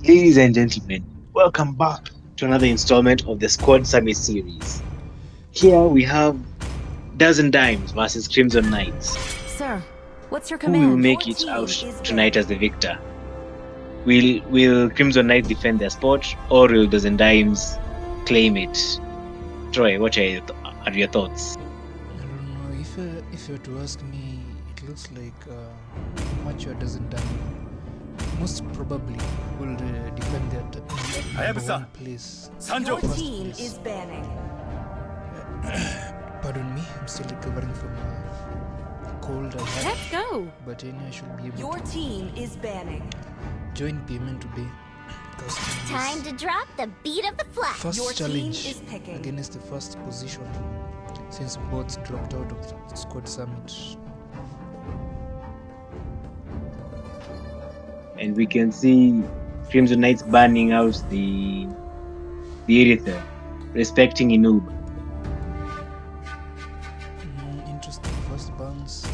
Ladies and gentlemen, welcome back to another installment of the Squad Summit series. Here we have Dozen Dimes versus Crimson Knights. Sir, what's your Who will command? make it out tonight as the victor? Will Crimson Knights defend their spot, or will Dozen Dimes claim it? Troy, what are your thoughts? I don't know. If you were to ask me, it looks like Macho doesn't done. Most probably will defend their number one place. Your team is banning. Pardon me, I'm still recovering from a cold I had. Let's go. But anyway, I should be able Your to team is banning. join payment today. Time to drop the beat of the flag. First Your team challenge is picking. against the first position since both dropped out of the squad summit. And we can see Crimson Knights banning out the Aether, respecting Inub. Interesting first bans.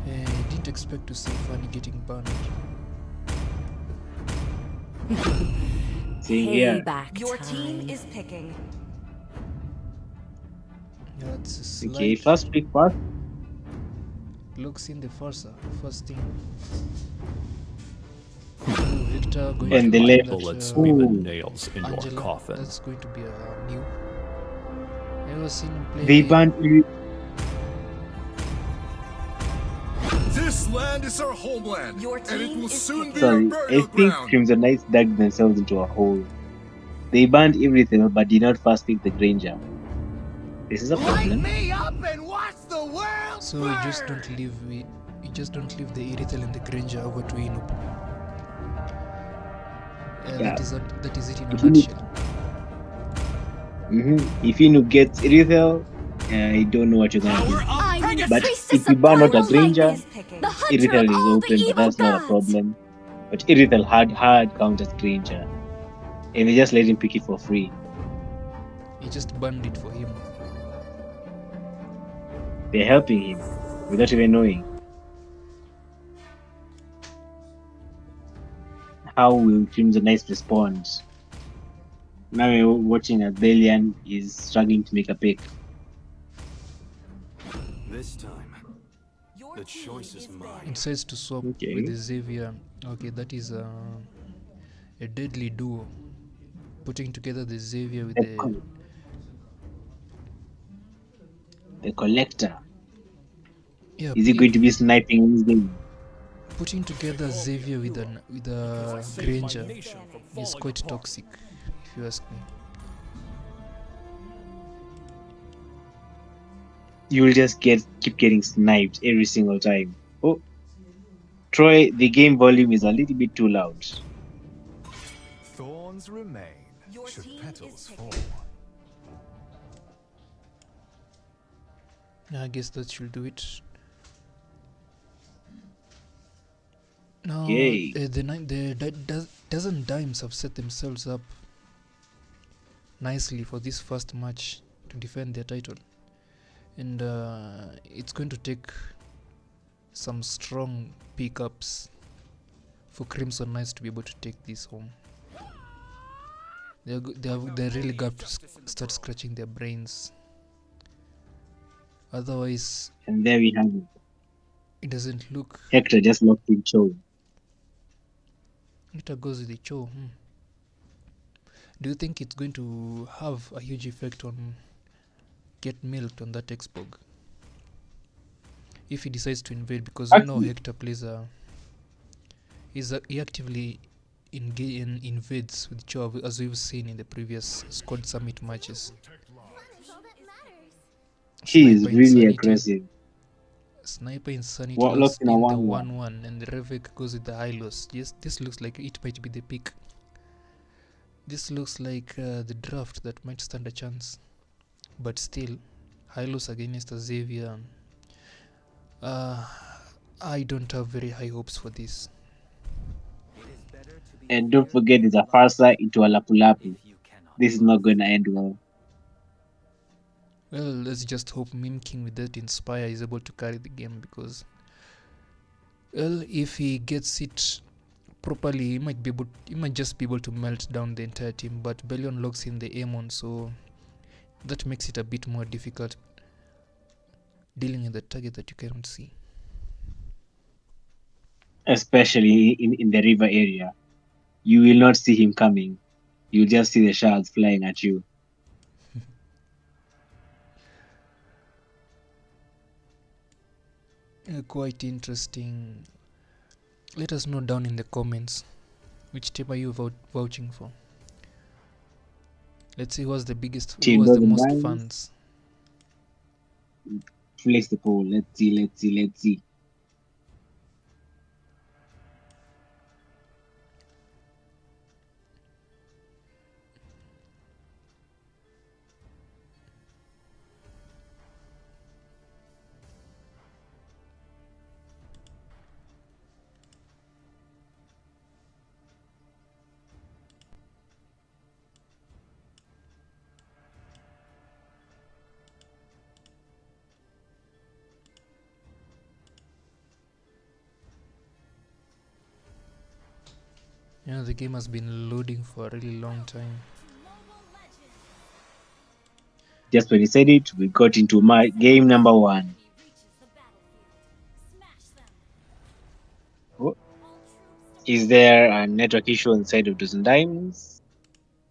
I didn't expect to see Fanny getting banned. Seeing here, Payback Your team is picking. Yeah, it's a slight okay, first pick first. looks in the first thing. Victor going And to the win left. that, Bullets Ooh. be the nails in Angela. your coffin. That's going to be a new. Never seen him play. They banned This land is our homeland, Your and it team will is soon be picking. our Sorry, I burial think ground. Crimson Knights dug themselves into a hole. They banned everything but did not first pick the Granger. This is a problem. me up and watch the world So you just don't leave the Irithel and the Granger over to Inub. Yeah. That is it in a If you- nutshell. If Inuk gets Irithel, I don't know what you're gonna do. I'm the But priestess if you of ban out a Carnival Granger, Lightning, Is picking. the hunter Irithel of is all the open, but evil that's not a gods. problem. But Irithel hard counters Granger. And they just let him pick it for free. He just banned it for him. They're helping him without even knowing. How will Crimson Knights respond? Now we're watching as Delian is struggling to make a pick. This time, Your the team choice is mine. It says to swap Okay. with the Xavier. Okay, that is a deadly duo. Putting together the Xavier with the The Collector. yeah. Is he going to be sniping in this game? Putting together Xavier with a Granger is quite toxic, if you ask me. You will just keep getting sniped every single time. Oh, Troy, the game volume is a little bit too loud. Thorns remain, Your should team petals is fall. picking. I guess that should do it. Now, Okay. the dozen dimes have set themselves up nicely for this first match to defend their title, and it's going to take some strong pickups for Crimson Knights to be able to take this home. They really got to start scratching their brains. Otherwise, And there we have it. it doesn't look. Hector just locked in Cho. It goes with the show. Do you think it's going to have a huge effect on Get Milked on that Xbog? If he decides to invade, because you know Actually- Hector plays he actively invades with Cho, as we've seen in the previous squad summit matches. He is Sniper really Insanity. aggressive. Sniper Insanity What locks locked in a in the 1-1. 1-1 and the Revek goes with the high loss. Yes, this looks like it might be the pick. This looks like the draft that might stand a chance. But still, high loss against a Xavier. I don't have very high hopes for this. And don't forget, it's a Farsa into a Lapu-Lapu. This is not going to end well. Well, let's just hope Mim King with that Inspire is able to carry the game, because, well, if he gets it properly, he might just be able to melt down the entire team, but Bellion locks in the Amon, so that makes it a bit more difficult dealing with the target that you cannot see. Especially in the river area. You will not see him coming. You'll just see the shards flying at you. Quite interesting. Let us know down in the comments which team are you vouching for. Let's see who has the Team most Dimes. fans. Flex the poll. Let's see. Yeah, the game has been loading for a really long time. Just when he said it, we got into my game number 1. Oh. Is there a network issue on the side of DIMES?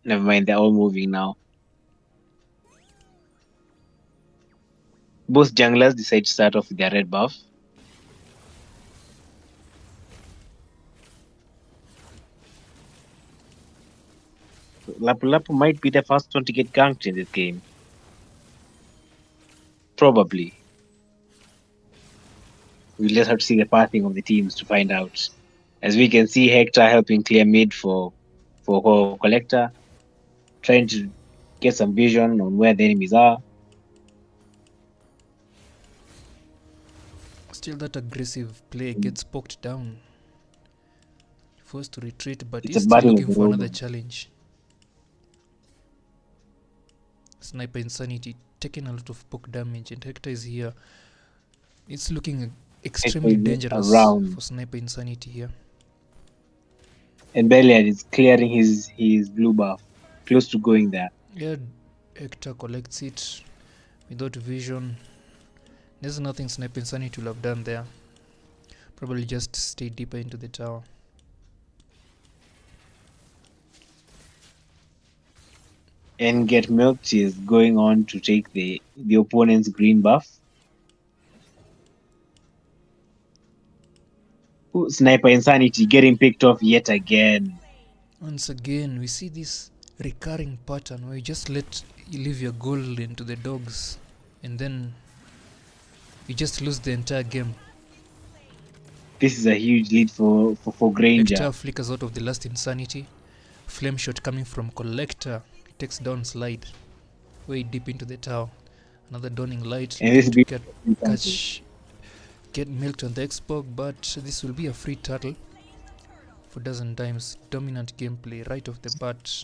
Never mind, they're all moving now. Both junglers decide to start off with their red buff. Lapu Lapu might be the first one to get ganked in this game. Probably. We'll just have to see the pathing of the teams to find out. As we can see, Hector helping clear mid for Collector, trying to get some vision on where the enemies are. Still, that aggressive play gets poked down. Forced to retreat, but It's he's a still battle of looking the for another Roman. challenge. Sniper Insanity taking a lot of poke damage, and Hector is here. It's looking extremely Hector is dangerous around. for Sniper Insanity here. And Belial is clearing his blue buff, close to going there. Yeah, Hector collects it without vision. There's nothing Sniper Insanity will have done there. Probably just stay deeper into the tower. And Get Milked is going on to take the opponent's green buff. Ooh, Sniper Insanity getting picked off yet again. Once again, we see this recurring pattern where you just leave your gold into the dogs, and then you just lose the entire game. This is a huge lead for Granger. Hector flickers out of the last Insanity. Flame shot coming from Collector. Takes down Slide way deep into the tower. Another Dawning Light And this looking to will get milked on the Xbox, but this will be a free turtle for DIMES. Dominant gameplay right off the bat.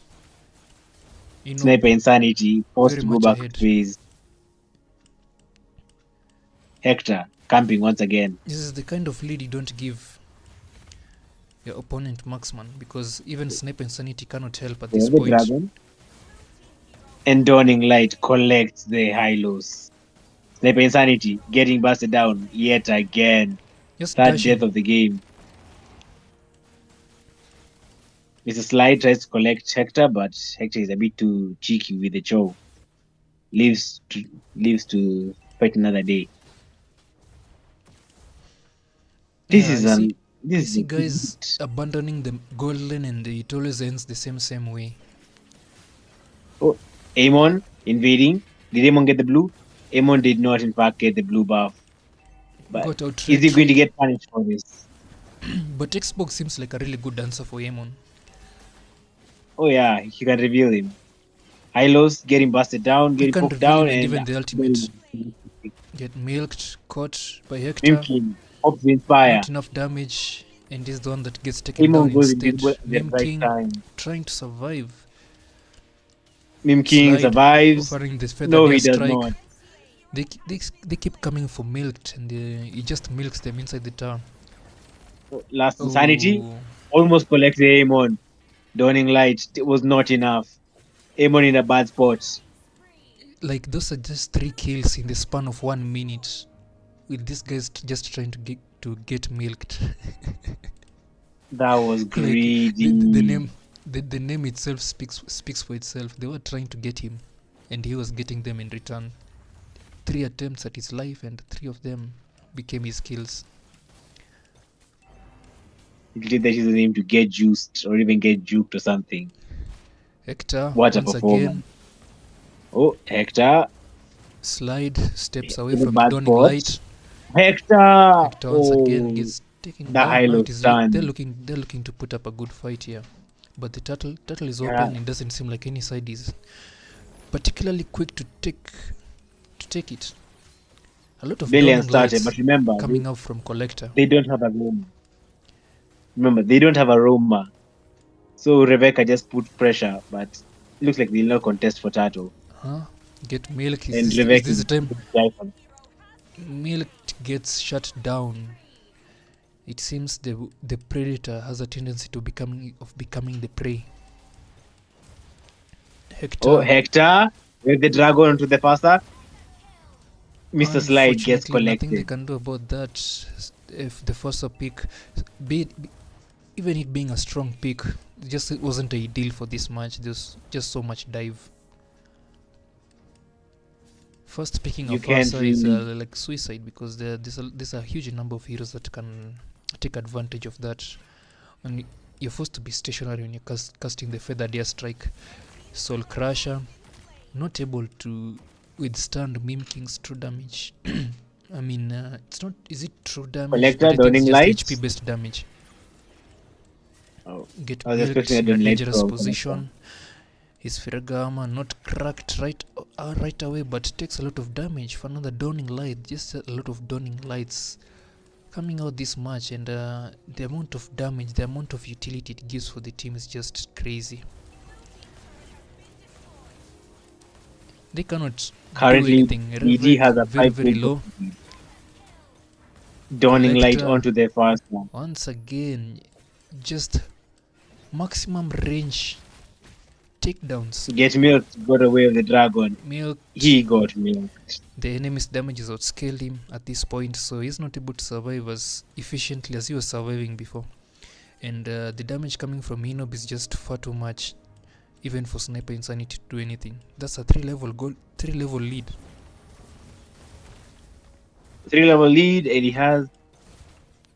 Sniper Insanity forced very to go much back ahead. to base. Hector camping once again. This is the kind of lead you don't give your opponent marksman, because even Sniper Insanity cannot help at this The point. dragon. And Dawning Light collects the high-lows. Sniper Insanity getting busted down yet again. Just Third dashing. death of the game. Mr. Slide tries to collect Hector, but Hector is a bit too cheeky with the chow. Lives to fight another day. This Yeah, is I an see, this I is see a guys good- abandoning the golden, and it always ends the same way. Amon invading. Did Amon get the blue? Amon did not, in fact, get the blue buff. But Got out is he going to trade. get punished for this? But Xbox seems like a really good answer for Amon. Oh yeah, you can reveal him. Hylos getting busted down, You getting can poked reveal down, him, and and even the ultimate get milked, caught by Hector. Mimkin hopes to inspire. Not enough damage, and is the one that gets taken Amon down goes instead. invisible at the Mim right King time. trying to survive. Mim King Slide survives. offering this feather No, air he does strike. not. They keep coming for milked, and he just milks them inside the tower. Last Insanity. Oh, Almost collected Amon. Dawning Light was not enough. Amon in a bad spot. Like, those are just 3 kills in the span of 1 minute. With these guys just trying to get milked. That was Like, greedy. the name itself speaks for itself. They were trying to get him, and he was getting them in return. 3 attempts at his life, and 3 of them became his kills. He did that his name to get juiced or even get juked or something. Hector, What a once performance. again, Oh, Hector. slide, steps away In a from bad Dawning spot. Light. Hector. Hector once again Oh, gets taken the down. Now high-low it is stun. they're looking to put up a good fight here. But the turtle is Yeah. open. It doesn't seem like any side is particularly quick to take it. A lot of Billion Dawning started, Lights but remember, coming out from Collector. they don't have a room. Remember, they don't have a Roma. So Rebecca just put pressure, but it looks like they'll not contest for Tato. Huh? Get Milk. And Is Rebecca this the time Jackson. Milk gets shut down? It seems the predator has a tendency to becoming the prey. Hector. Oh, Hector with the dragon onto the faster. Mr. Slide gets Unfortunately, nothing they collected. can do about that. If the first pick, even it being a strong pick, it wasn't ideal for this match. There's just so much dive. First picking You of can't Asa is really- like suicide, because there's a huge number of heroes that can take advantage of that. And you're forced to be stationary when you're casting the Feathered Air Strike. Soul Crusher, not able to withstand Mime King's true damage. I mean, it's not. Is it true damage? Collector, But I think Dawning it's just Lights. HP based damage. Oh, Get I was milked expecting a in a Dawning Light dangerous from position. His Firagama not cracked right away, but takes a lot of damage for another Dawning Light. Just a lot of Dawning Lights coming out this match, and the amount of damage, the amount of utility it gives for the team is just crazy. They cannot Currently, do anything. ED has a very 5 very low. Dawning Light Collector. onto the first one. Once again, just maximum range takedowns. Get milked, got away with the dragon. Milk. He got milked. The enemy's damage has outscaled him at this point, so he's not able to survive as efficiently as he was surviving before. And the damage coming from Enob is just far too much, even for Sniper Insanity to do anything. That's a 3-level goal, 3-level lead. 3-level lead, and he has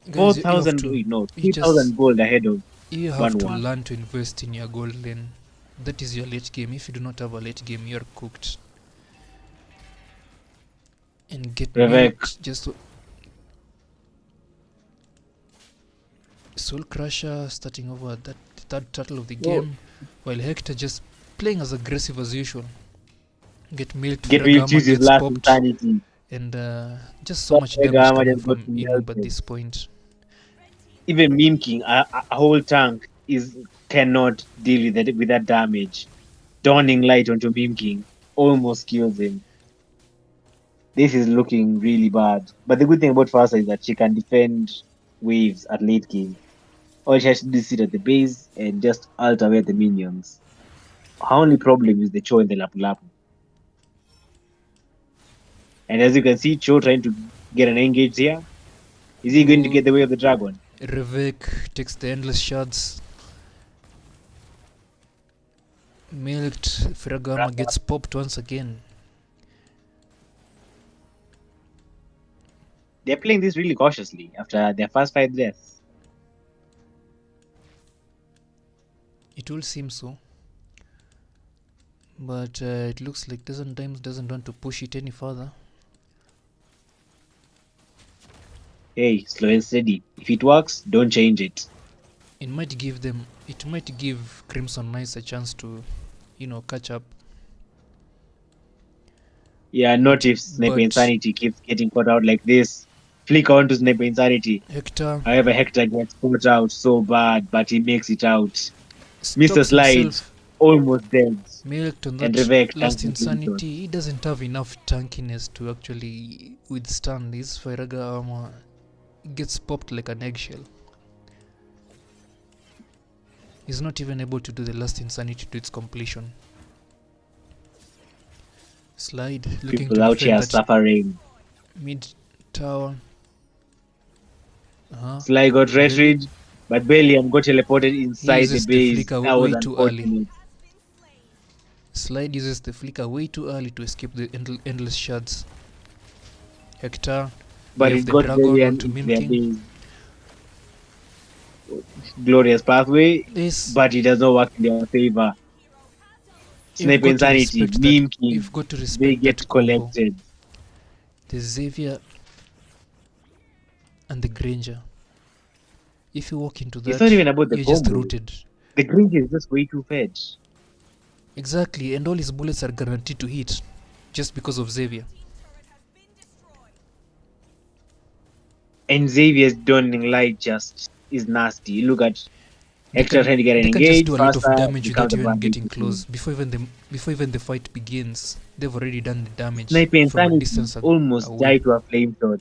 Guys, 4,000. you just- 3,000 gold ahead of. You have to 1-1. learn to invest in your gold lane. That is your late game. If you do not have a late game, you're cooked. And get Revek. milked just Soul Crusher starting over that third turtle of the game, while Hector just playing as aggressive as usual. Get milked, Get me Firagama choose his gets last popped, insanity. and just so much Firagama damage coming just got from Enob at melted. this point. Even Mime King, a whole tank cannot deal with that damage. Dawning Light onto Mime King almost kills him. This is looking really bad. But the good thing about Farsa is that she can defend waves at late game. All she has to do is sit at the base and just ult away the minions. Her only problem is the Cho and the Lapu Lapu. And as you can see, Cho trying to get an engage here. Is he going to get the way of the dragon? Revek takes the endless shards. Milked, Firagama gets popped once again. They're playing this really cautiously after their first 5 deaths. It will seem so, but it looks like DIMES doesn't want to push it any further. Hey, slow and steady. If it works, don't change it. It might give Crimson Knights a chance to, catch up. Yeah, not if Sniper But- Insanity keeps getting caught out like this. Flick on to Sniper Insanity. Hector However, Hector gets caught out so bad, but he makes it out. Mr. stops Slide himself, almost dead. milked on and that Revek last tanks the insanity. He doesn't have enough tankiness to actually withstand this. Firagama gets popped like an eggshell. He's not even able to do the last insanity to its completion. Slide, looking People to out here defend that suffering. mid tower. Sly got Belly. retreat, but Bellion got teleported He inside the uses the base. flicker That was way too early. unfortunate. Slide uses the flicker way too early to escape the endless shards. Hector, But you it have the got dragon Bellion onto into Mim their King. base. Glorious pathway, This but it does not work in their favor. you've Sniper got to Insanity, respect that. Meme King, You've got to they respect get that combo. collected. The Xavier and the Granger. If you walk into that, It's not even about the you're just combo. rooted. The Grinch is just way too fed. Exactly, and all his bullets are guaranteed to hit just because of Xavier. And Xavier's Dawning Light just is nasty. Look at Hector trying to get They an can just engage do a lot of faster, damage without becomes a even bad getting basically. close. Before even the fight begins, they've already done the damage Sniper from a Insanity distance almost away. died to a flame shot.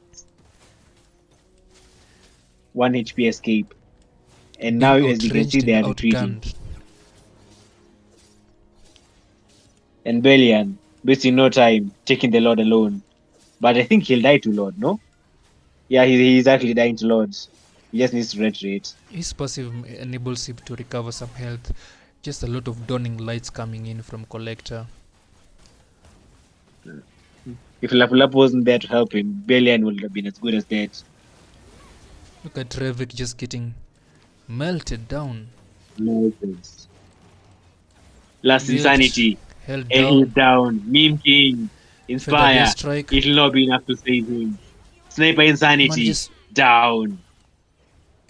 1 HP escape. And now, Being as you can see, outranged they and are retreating. outgunned. And Bellion, wasting no time, taking the Lord alone. But I think he'll die to Lord, no? Yeah, he's actually dying to Lord. He just needs to retreat. His passive enables him to recover some health. Just a lot of dawning lights coming in from Collector. If Lapulap wasn't there to help him, Bellion would have been as good as dead. Look at Revik just getting melted down. Last Insanity. Held And he's down. down. Meme King. Feather Inspire. Death Strike. It'll not be enough to save him. Sniper Insanity. Manages Down.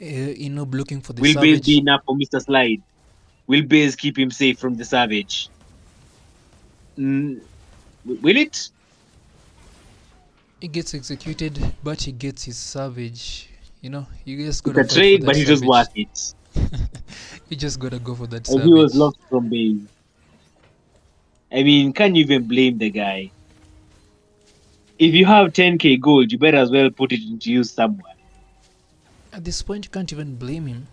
Inob looking for the Will base Savage. be enough for Mr. Slide? Will base keep him safe from the Savage? Will it? He gets executed, but he gets his Savage. You know, you just It's gotta a fight trade, for but that it was Savage. worth it. You just gotta go for that And he was Savage. locked from base. I mean, can you even blame the guy? If you have 10k gold, you better as well put it into use somewhere. At this point, you can't even blame him.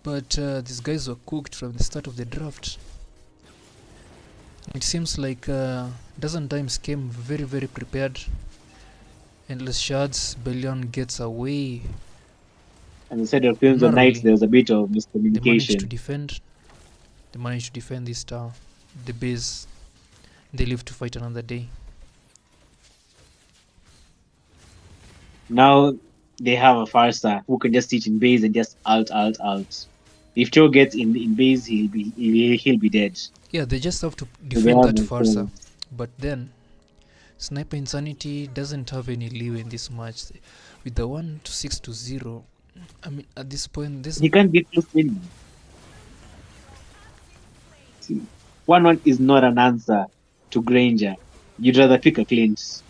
But these guys were cooked from the start of the draft. It seems like Dozen Dimes came very, very prepared. Endless Shards, Bellion gets away. And instead of films and nights, Narrowly. there was a bit of They managed to miscommunication. defend. They managed to defend this tower, the base. They live to fight another day. Now they have a Farsa who can just sit in base and just alt. If Cho gets in base, he'll be dead. Yeah, they just have to So they defend have that no Farsa. chance. But then, Sniper Insanity doesn't have any leeway in this match. With the 1 to 6 to 0, I mean, at this point, this He can't get close to anyone. See, 1-1 is not an answer to Granger. You'd rather pick a Clint.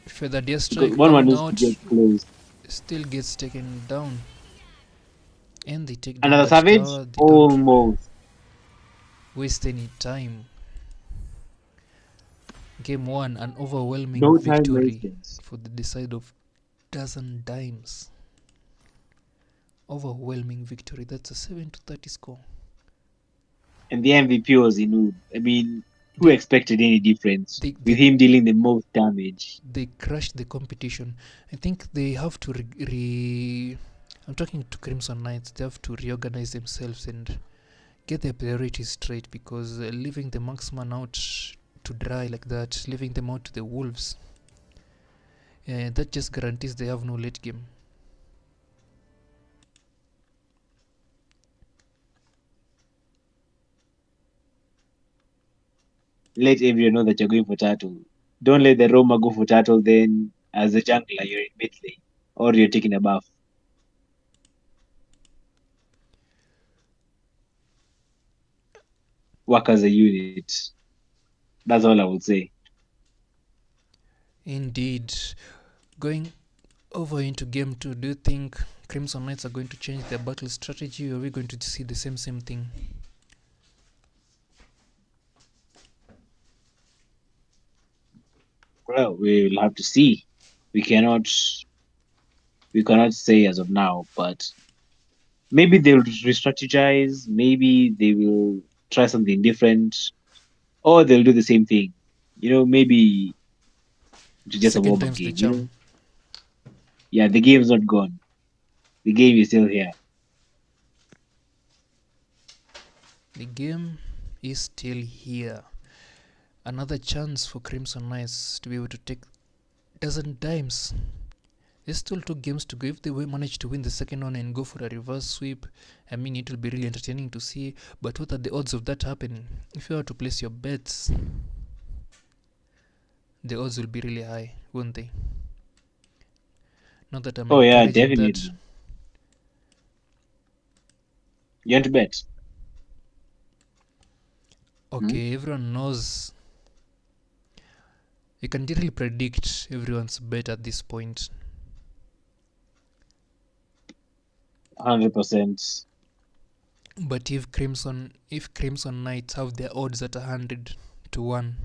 Feather Death Because Strike 1-1 coming needs to out get close. still gets taken down. And they take down Another that Savage? tower. They don't Almost. waste any time. Game 1, an overwhelming No time victory wasted. for the side of Dozen Dimes. Overwhelming victory. That's a 7 to 30 score. And the MVP was Inu. I mean, who They- expected any difference they- with him dealing the most damage? They crushed the competition. I think they have to I'm talking to Crimson Knights. They have to reorganize themselves and get their priorities straight, because leaving the marksman out to dry like that, leaving them out to the wolves, that just guarantees they have no late game. Let everyone know that you're going for turtle. Don't let the Roma go for turtle, then as a jungler, you're in mid lane. Or you're taking a buff. Work as a unit. That's all I would say. Indeed. Going over into game 2, do you think Crimson Knights are going to change their battle strategy, or are we going to see the same thing? Well, we will have to see. We cannot We cannot say as of now, but maybe they'll re-strategize. Maybe they will try something different, or they'll do the same thing. Maybe it's just a Second warm up time's the game. charm. Yeah, the game's not gone. The game is still here. The game is still here. Another chance for Crimson Knights to be able to take dozen dimes. There's still 2 games to go. If they manage to win the second one and go for a reverse sweep, I mean, it will be really entertaining to see. But what are the odds of that happening? If you were to place your bets, the odds will be really high, won't they? Not that I'm Oh yeah, encouraging definitely. that. You want to bet? Okay, everyone knows. You can really predict everyone's bet at this point. 100%. But if Crimson Knights have their odds at 100 to 1,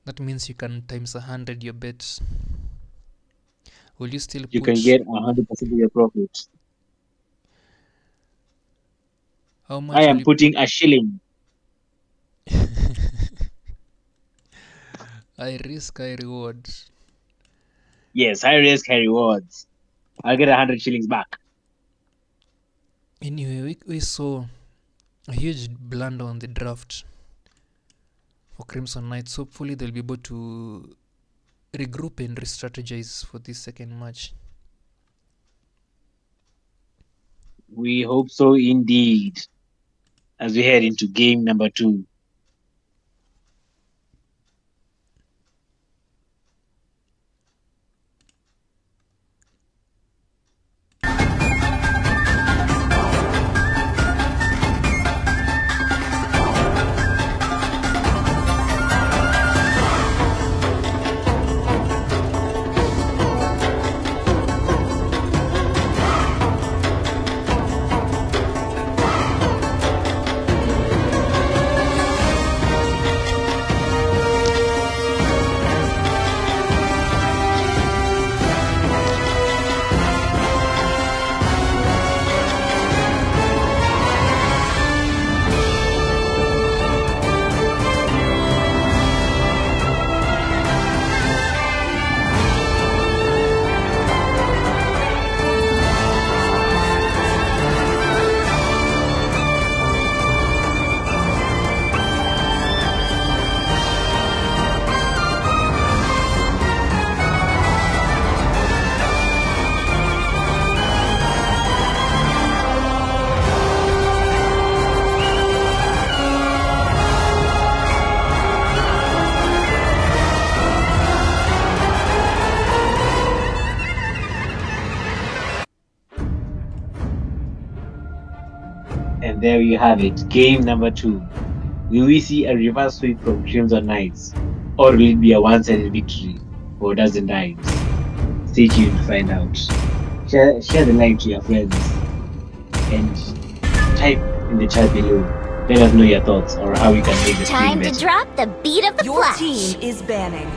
that means you can times 100 your bets. Will you still You put? can get 100% of your profit. How much I will am you putting a shilling. I risk, I reward. Yes, high risk, high rewards. I'll get 100 shillings back. Anyway, we saw a huge blunder on the draft for Crimson Knights. Hopefully they'll be able to regroup and re-strategize for this second match. We hope so indeed. As we head into game number 2. And there you have it. Game number 2. Will we see a reverse sweep from Crimson Knights? Or will it be a one-sided victory for Dozen Dimes? Stay tuned to find out. Share the link to your friends and type in the chat below. Let us know your thoughts or how we can make the stream Time to better. drop the beat of the Your flash. team is banning.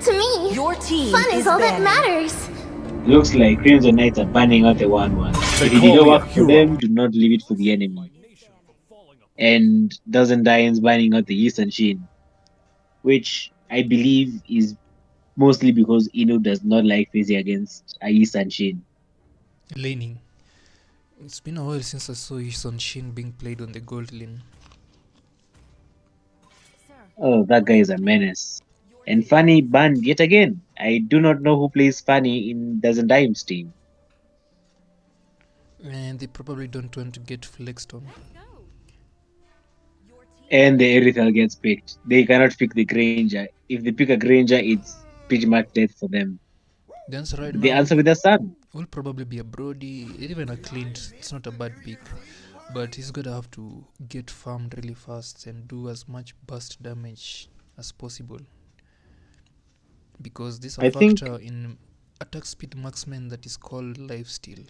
To me, Your team fun is all that banning. matters. Looks like Crimson Knights are banning out the 1-1. If it didn't work for them, do not leave it for the enemy. And Dozen Dimes banning out the Eastern Shin, which I believe is mostly because Inu does not like facing against a Eastern Shin. Laning. It's been a while since I saw Son Shin being played on the gold lane. Oh, that guy is a menace. And Fanny banned yet again. I do not know who plays Fanny in Dozen Dimes team. And they probably don't want to get flexed on. And the Erythel gets picked. They cannot pick the Granger. If they pick a Granger, it's pretty much death for them. The answer right The now answer with the sun. will probably be a Brody, even a Clint. It's not a bad pick. But he's gonna have to get farmed really fast and do as much burst damage as possible. Because there's a I think- factor in attack speed marksman that is called lifesteal.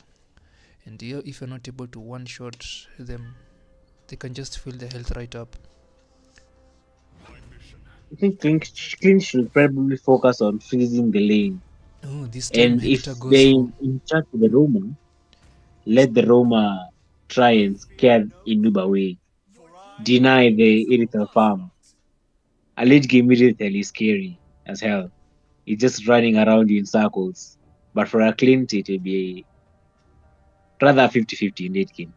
And if you're not able to one-shot them, they can just fill the health right up. I think Clint should probably focus on freezing the lane. Oh, this time And if Hector goes they for... in charge of the Roma, let the Roma try and scare Inub away. Deny the Irithel farm. A late game Irithel is scary as hell. It's just running around you in circles. But for a Clint, it will be rather 50-50 in late game.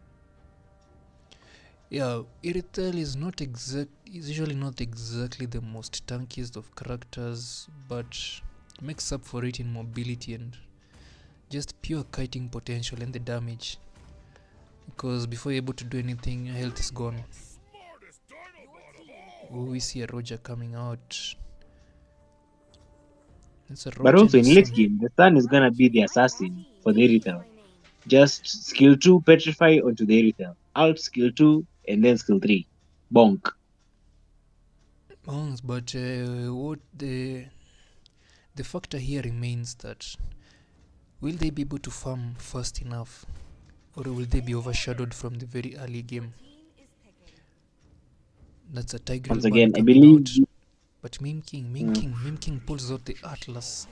Yeah, Irithel is not is usually not exactly the most tankiest of characters, but makes up for it in mobility and just pure kiting potential and the damage. Because before you're able to do anything, your health is gone. Oh, we see a Roger coming out. It's a But Roger also and a in late Sun. game, the Sun is gonna be the assassin for the Irithel. Just skill 2 petrify onto the Irithel. Alt skill 2 and then skill 3. Bonk. But what the factor here remains that will they be able to farm fast enough, or will they be overshadowed from the very early game? That's a Tigreal Once ban again, I coming believe out. But Meme King pulls out the Atlas.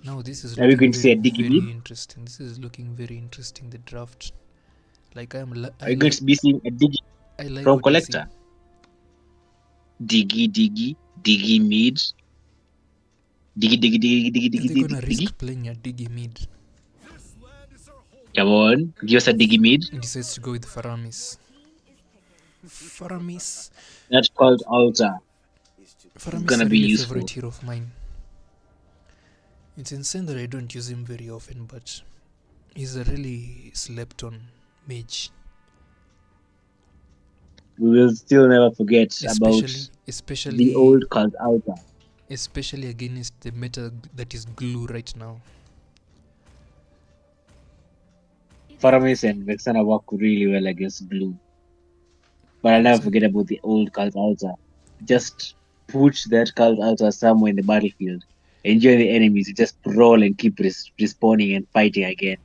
Now this is are we looking going to see very, a Diggy very mid? interesting. This is looking very interesting. The draft, like Are we going to be seeing a Diggy I like from what I see. Collector? Diggy mid. If they're gonna Diggy. risk playing a Diggy mid, Come on, give us a Diggy mid. he decides to go with Faramis. Faramis That's called Altar. It's is gonna a be really useful. favorite hero of mine. It's insane that I don't use him very often, but he's a really slept on mage. We will still never forget about the Especially old cult Altar. especially against the meta that is glue right now. Faramis and Vexana work really well against blue. But I'll never forget about the old cult Altar. Just put that cult Altar somewhere in the battlefield. Enjoy the enemies. You just roll and keep respawning and fighting again.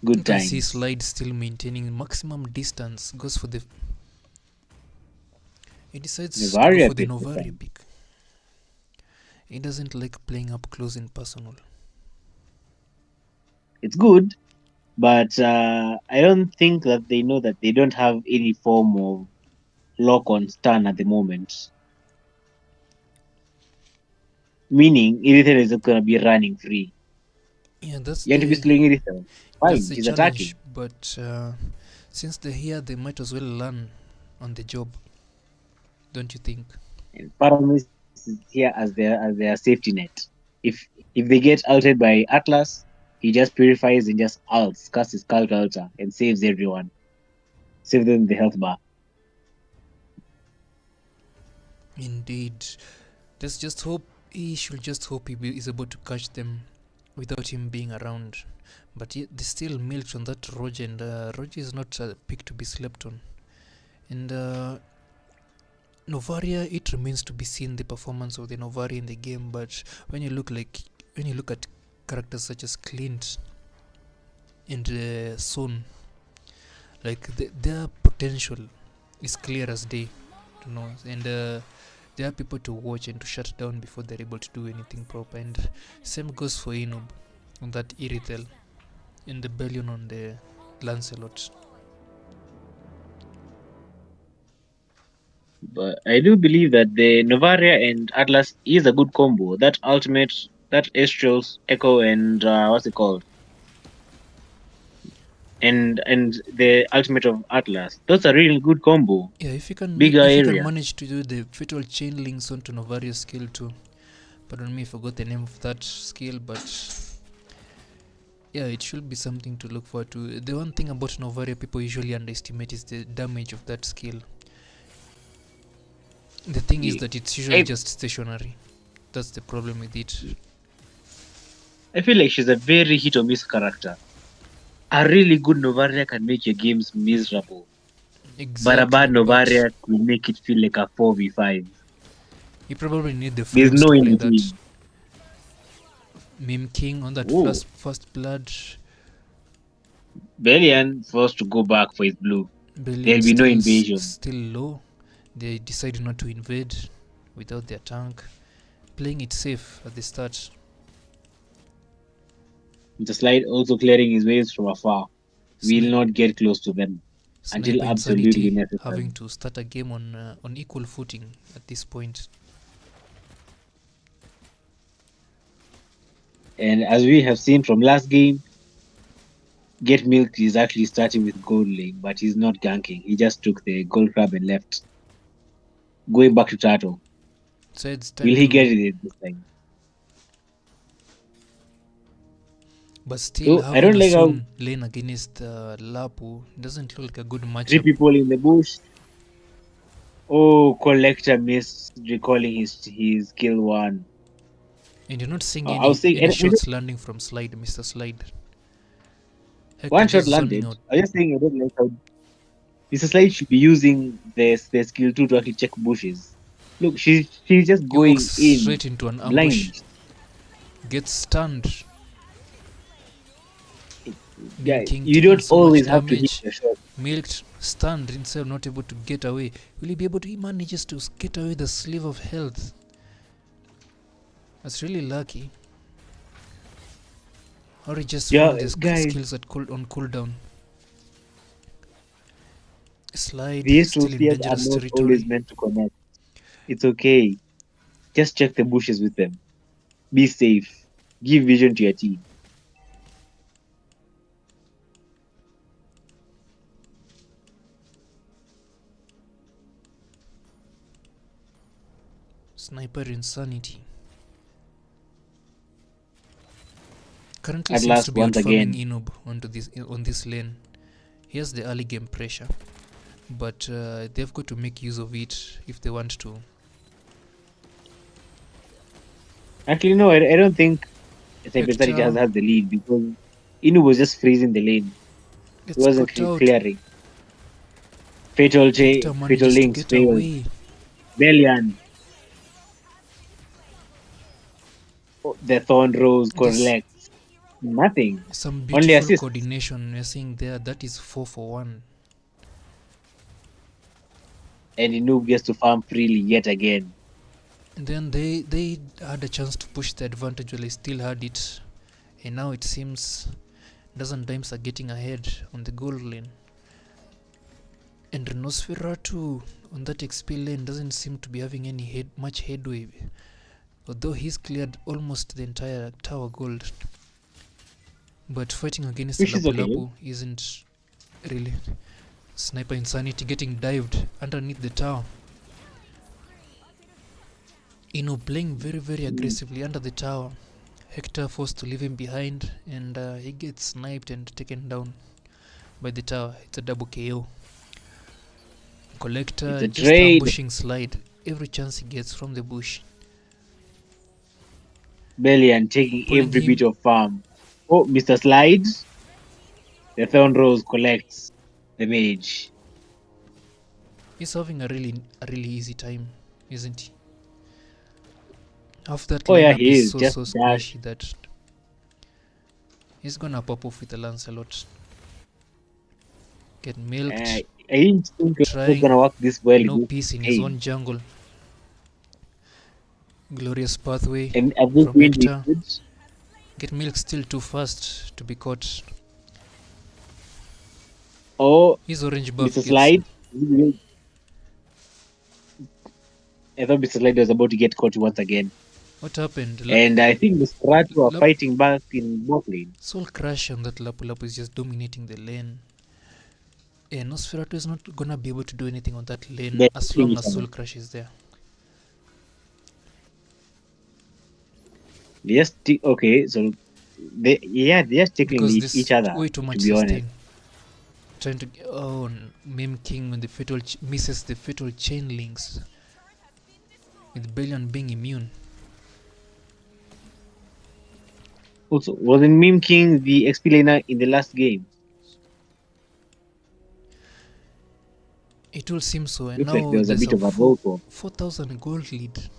Good You can see times. Slide still maintaining maximum distance. Goes for the... He decides to Novaria go for the pick this Novaria time. pick. He doesn't like playing up close and personal. It's good, but I don't think that they know that they don't have any form of lock on stun at the moment. Meaning, Irithel is going to be running free. Yeah, You have to be slowing Irithel. that's Fine, the he's challenge. attacking. But since they're here, they might as well learn on the job. Don't you think? And Paramis is here as their safety net. If they get outed by Atlas, he just purifies and just ults, casts his cult altar, and saves everyone. Save them the health bar. Indeed. Let's just hope he should just hope is able to catch them without him being around. But yet they still milked on that Roger, and Roger is not a pick to be slept on. And Novaria, it remains to be seen the performance of the Novaria in the game. But when you look at characters such as Clint and Son, like their potential is clear as day, you know, and there are people to watch and to shut down before they're able to do anything proper. And same goes for Inob on that Irithel and the Bellion on the Lancelot. But I do believe that the Novaria and Atlas is a good combo. That ultimate, that Astrals, Echo, and what's it called? And the ultimate of Atlas. Those are really good combo. Yeah, if you can Bigger if you can area. manage to do the fatal chain links onto Novaria's skill too. Pardon me, I forgot the name of that skill, but yeah, it should be something to look forward to. The one thing about Novaria people usually underestimate is the damage of that skill. The thing is that it's usually just stationary. That's the problem with it. I feel like she's a very hit or miss character. A really good Novaria can make your games miserable. Exactly, but a bad Novaria will make it feel like a 4v5. You probably need the There's frames no to in play between. that. Meme King on that first blood. Belian forced to go back for his blue. Brilliant be no still, invasion. still low. They decide not to invade without their tank, playing it safe at the start. Mr. Slide also clearing his waves from afar. Will Sni- not get close to them until Sniper absolutely Insanity necessary. having to start a game on equal footing at this point. And as we have seen from last game, Get Milk is actually starting with gold lane, but he's not ganking. He just took the gold crab and left. Going back to Tato. So it's time Will he get to, it this time? but still So I having don't a like how soon lane against Lapu doesn't look like a good three matchup. people in the bush. Oh, Collector missed recalling his kill one. And you're not seeing I was saying any shots landing from Slide, Mr. Slide. Hector one shot just zoning landed. out. I was just saying I don't like how Mr. Slide should be using the skill 2 to actually check bushes. Look, she's just He walks going in straight into an ambush, blind. gets stunned. Yeah, Being King you taking don't so much always have to hit damage. the shot. Milked, stunned himself, not able to get away. Will he be able to? He manages to get away with a sleeve of health. That's really lucky. Or he just Yeah, found his guys, skills on cooldown. Slide the still in associates are dangerous not always territory. meant to connect. It's okay. Just check the bushes with them. Be safe. Give vision to your team. Sniper Insanity. Currently At seems to last, be once outfarming again. Inob on this lane. He has the early game pressure, but they've got to make use of it if they want to. Actually, no, I don't think Cyberstar Hector has the lead because Inu was just freezing the lane. He gets wasn't caught out. clearing. Hector Fatal manages to links get failed. away. Belian. The Thorn Rose This collects nothing. some Only beautiful assists. coordination we're seeing there. That is 4 for 1. And Inu gets to farm freely yet again. And then they had a chance to push the advantage while they still had it. And now it seems dozen Dimes are getting ahead on the gold lane. And Nosferatu on that XP lane doesn't seem to be having any much headway. Although he's cleared almost the entire tower gold. But fighting against Which is Lapu okay. Lapu isn't really. Sniper Insanity getting dived underneath the tower. Playing very, very aggressively under the tower. Hector forced to leave him behind, and he gets sniped and taken down by the tower. It's a double KO. Collector It's a just trade. ambushing Slide every chance he gets from the bush. Belian taking Pulling every him. bit of farm. Oh, Mr. Slides. The Thorn Rose collects the mage. He's having a really easy time, isn't he? Half that Oh yeah, lineup he is is. so Just dash. squishy that he's gonna pop off with a Lancelot. Get milked. I didn't think it was Trying gonna work this well in no this peace in his game. own jungle. Glorious pathway And at this from point, we Hector. could. Get milk still too fast to be caught. Oh, His orange buff Mr. gets. Slide. I thought Mr. Slide was about to get caught once again. What happened? And I think the Stratu are Lap- fighting back in bot lane. Soul Crash on that Lapu Lapu is just dominating the lane. And Nosferatu is not gonna be able to do anything on that lane They're as taking long each as other. Soul Crash is there. Okay, so they're just tickling Because this each other. way too much To be honest, sustain. Trying to Meme King when the fatal misses the fatal chain links. With Belian being immune. also wasn't Meme King the XP laner in the last game? It will seem so, and Looks now like there was a there's bit a of a roll call. 4,000 gold lead.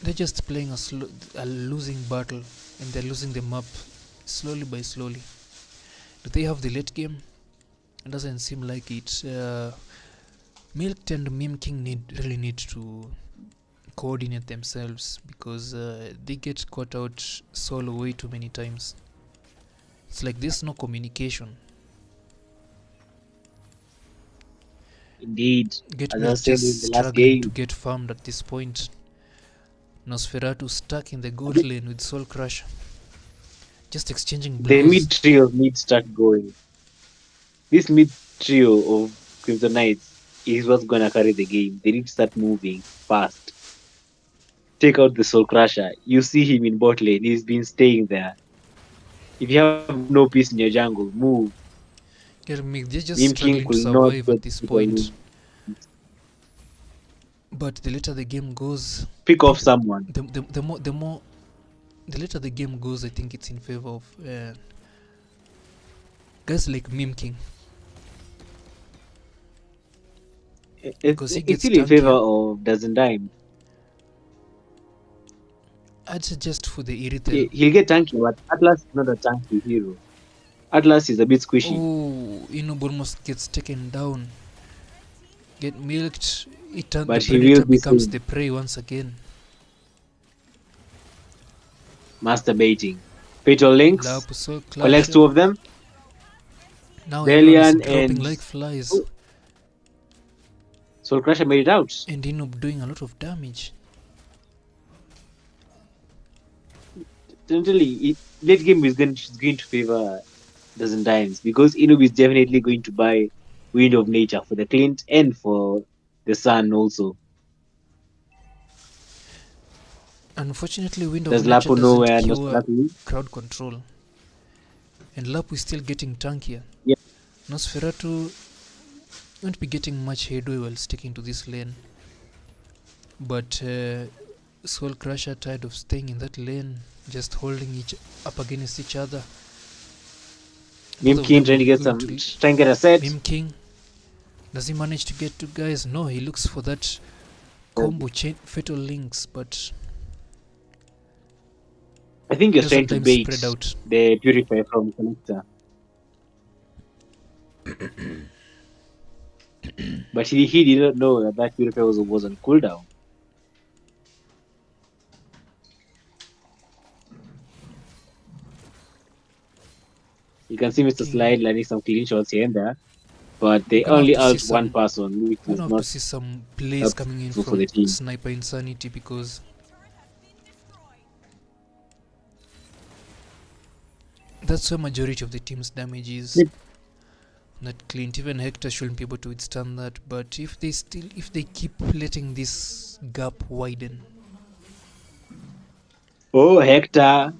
They're just playing a losing battle, and they're losing the map slowly by slowly. Do they have the late game? It doesn't seem like it. Milk and Meme King really need to coordinate themselves, because they get caught out solo way too many times. It's like there's no communication. Indeed, Get as I Milk said in just the last struggling to game, get farmed at this point. Nosferatu stuck in the gold lane with Soul Crusher, just exchanging the blows. mid trio of mid start going. This mid trio of Crimson Knights is what's gonna carry the game. They need to start moving fast. Take out the Soul Crusher. You see him in bot lane. He's been staying there. If you have no peace in your jungle, move. They're just Meme King struggling to could not survive get at this people point. in. But the later the game goes, Pick off someone. the later the game goes, I think it's in favor of guys like Meme King, because he It's gets still in favor tankier. of doesn't dime. I'd suggest for the Irithel. He'll get tanky, but Atlas is not a tanky hero. Atlas is a bit squishy. Oh, Inub almost gets taken down. Get milked. The But he will predator be becomes soon. the prey once again. Masturbating. Fatal Links Lapu Soul collects Clasher. two of them. Now everyone is Delian dropping and like flies. Oh. Soul Crusher made it out. And Inub doing a lot of damage. Generally, late game is going to favor dozen times because Inub is definitely going to buy Wind of Nature for the Clint and for the Sun also. Unfortunately, Wind Does of Nature Lapo know where doesn't cure Nosferatu is? crowd control. And Lapu is still getting tankier. Yeah. Nosferatu won't be getting much headway while sticking to this lane. But Soul Crusher, tired of staying in that lane, just holding each up against each other. Meme Both of King them trying to get going some, to trying to get a set. Meme King, does he manage to get two guys? No, he looks for that combo chain fatal links, but I think you're doesn't trying to time bait spread out. the Purify from Collector. But he didn't know that Purify was on cooldown. You can see Mr. Slide landing some clean shots here and there, but they We're gonna have only to out see one some- person, which We're is gonna have not to see some plays helpful coming in for from the team. Sniper Insanity, because that's where majority of the team's damage is. Yep. Not Clint, even Hector shouldn't be able to withstand that. But if they keep letting this gap widen, Oh, Hector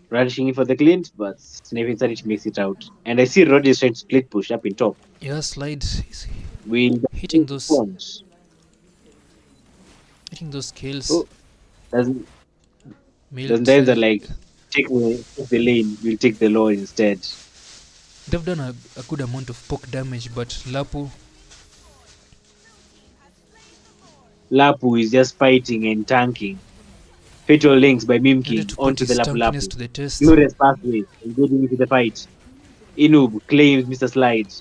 rushing in for the Clint, but Sniper Insanity makes it out. And I see Roddy is trying to split push up in top. yeah, Slide is Will hitting those points. kills. Oh, doesn't Milk, they like take the lane, we'll take the law instead. they've done a good amount of poke damage, but Lapu, Lapu is just fighting and tanking. Fatal links by Meme King needed to put onto his the Lapu tankiness Lapu. to the test. Glorious pathway and getting into the fight. Inub claims Mr. Slide.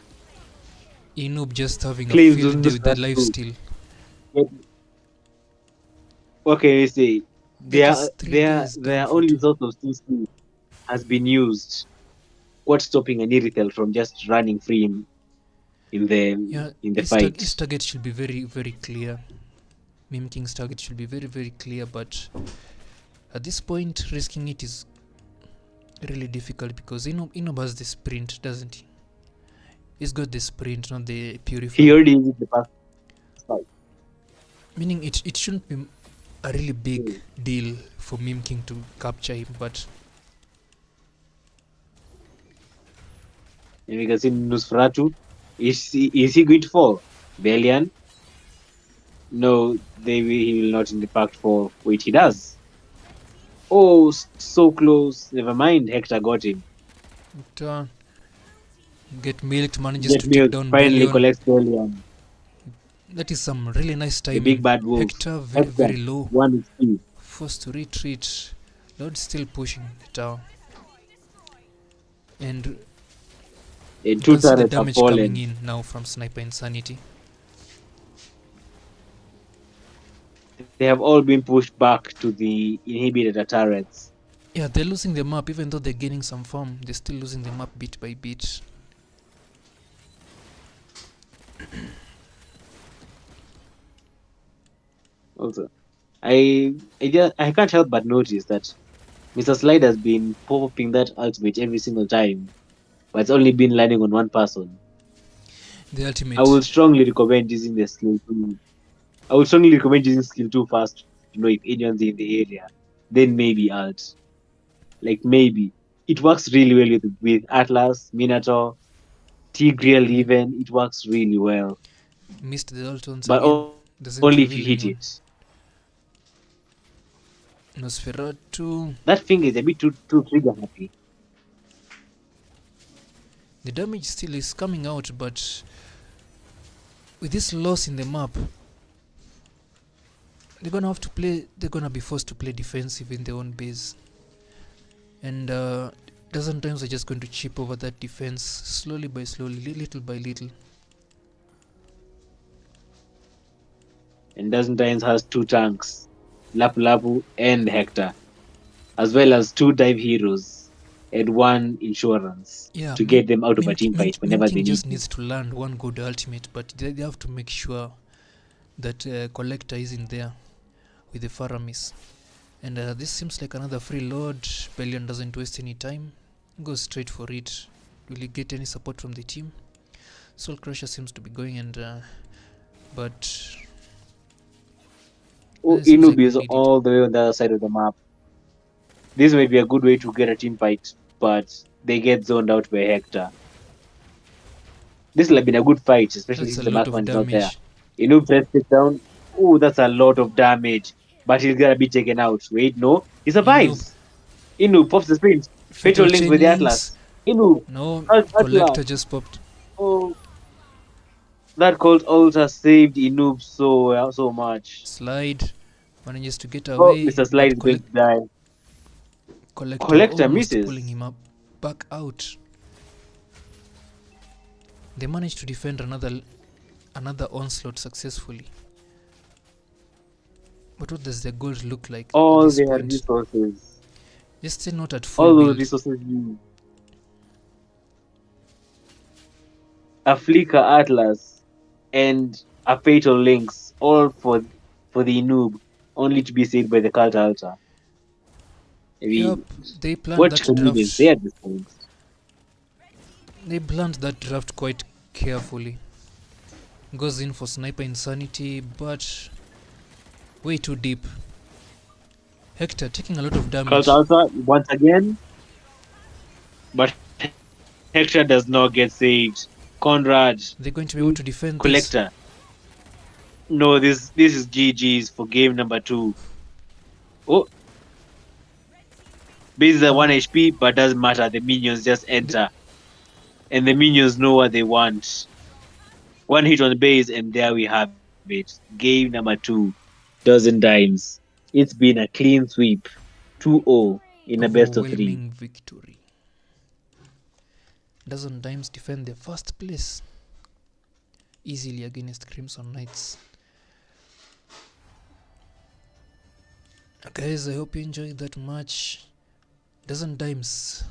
Inub just having a Claims field day with that Nosferatu. lifesteal. What can we say? That is three guys Their down for only two. source of CC has been used. What's stopping an Irithel from just running free in the His fight? his target should be very, very clear. Meme King's target should be very, very clear, but at this point, risking it is really difficult, because Inub has the sprint, doesn't he? He's got the sprint, not the purify. He already used the past fight. Meaning it shouldn't be a really big deal for Meme King to capture him, but And we can see Nosferatu. Is he going to fall? Belian? No, he will not in the Pact 4. Wait, he does. Oh, so close. Never mind, Hector got him. Get milked, manages Get to take milk, down finally Belion. collects Belian. That is some really nice The timing. big bad wolf. Hector very, Hector, very low. 1 HP. Forced to retreat. Lord still pushing the tower. And And You two can see the turrets have damage coming fallen. in now from Sniper Insanity. They have all been pushed back to the inhibited turrets. Yeah, they're losing the map. Even though they're gaining some farm, they're still losing the map bit by bit. Also, I can't help but notice that Mr. Slide has been popping that ultimate every single time, but it's only been landing on one person. The I ultimate. will strongly recommend using the skill 2. I would strongly recommend using skill 2 first to know if anyone's in the area. Then maybe alt. Like maybe. It works really well with Atlas, Minotaur, Tigreal even. It works really well. Missed the ult once But again. only Doesn't if you reveal hit anyone. it. Nosferatu. That finger is a bit too trigger happy. The damage still is coming out, but with this loss in the map, they're gonna have to play. They're gonna be forced to play defensive in their own base, and dozen times they're just going to chip over that defense slowly by slowly, little by little. And Dozen Times has two tanks, Lapu Lapu and Hector, as well as two dive heroes and one insurance Yeah, to get them out of a team fight Mim whenever they King need just to. needs to land one good ultimate, but they have to make sure that Collector is in there with the Faramis. And this seems like another free load. Bellion doesn't waste any time, goes straight for it. Will he get any support from the team? Soul Crusher seems to be going, and but Oh, it seems like Inub they is need it. all the way on the other side of the map. This might be a good way to get a team fight, but they get zoned out by Hector. This will have been a good fight, especially That's a since the lot of marksman is not there. damage. Inub pressed it down. Oh, that's a lot of damage. But he's gonna be taken out. Wait, no. He Inub, survives. Inub pops the sprint. Fatal Fatal links with Chain the Links. Atlas. Inub. No, Atlas. Collector just popped. Oh, that cold ultra saved Inub so much. Slide manages to get Oh, away, Mr. Slide but is going to die. Collector Collector almost pulling misses. him up back out. They managed to defend another onslaught successfully. But what does their gold look like at All this their point? resources. They're still not at full All those build. resources used. A Flicker Atlas and a Fatal Links, all for the noob, only to be saved by the Cult Ultra. I Yep, mean, they planned what that can you even say draft. at this point? They planned that draft quite carefully. Goes in for Sniper Insanity, but way too deep. Hector taking a lot of Cult damage. Ultra once again, but Hector does not get saved. Conrad, They're going to be able to defend this. Collector. No, this is GG's for game number 2. Oh, base is at 1 HP, but doesn't matter. The minions just enter. And the minions know what they want. One hit on the base, and there we have it. Game number 2. Dozen dimes. It's been a clean sweep. 2-0 in a best of 3. Overwhelming victory. Dozen Dimes defend their first place easily against Crimson Knights. Guys, I hope you enjoyed that match. Dozen Dimes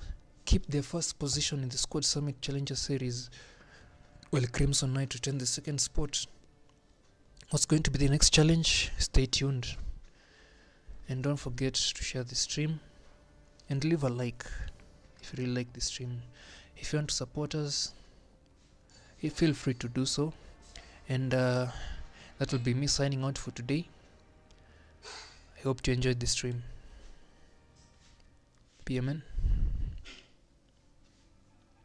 keep their first position in the Squad Summit Challenger Series, while Crimson Knight retain the second spot. What's going to be the next challenge? Stay tuned. And don't forget to share the stream and leave a like if you really like the stream. If you want to support us, feel free to do so. And that will be me signing out for today. I hope you enjoyed the stream. PMN.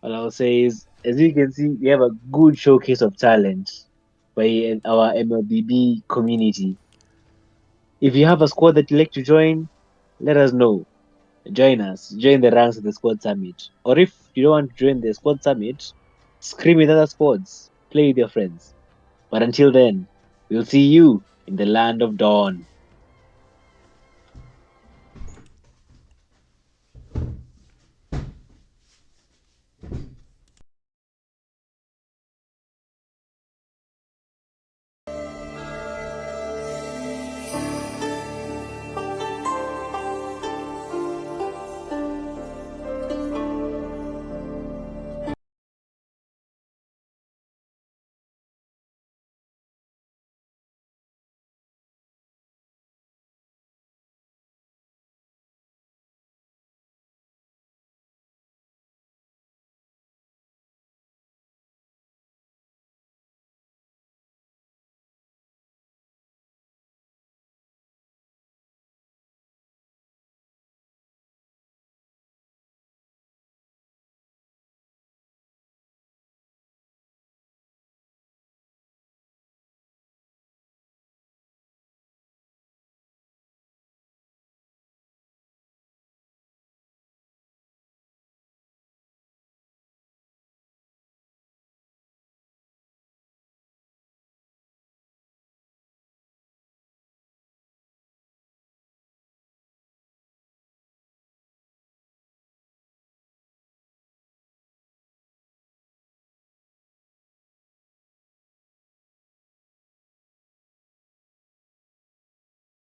All I'll say is, as you can see, we have a good showcase of talent by our MLBB community. If you have a squad that you'd like to join, let us know. Join us. Join the ranks of the Squad Summit. Or if you don't want to join the Squad Summit, scream with other squads. Play with your friends. But until then, we'll see you in the land of dawn.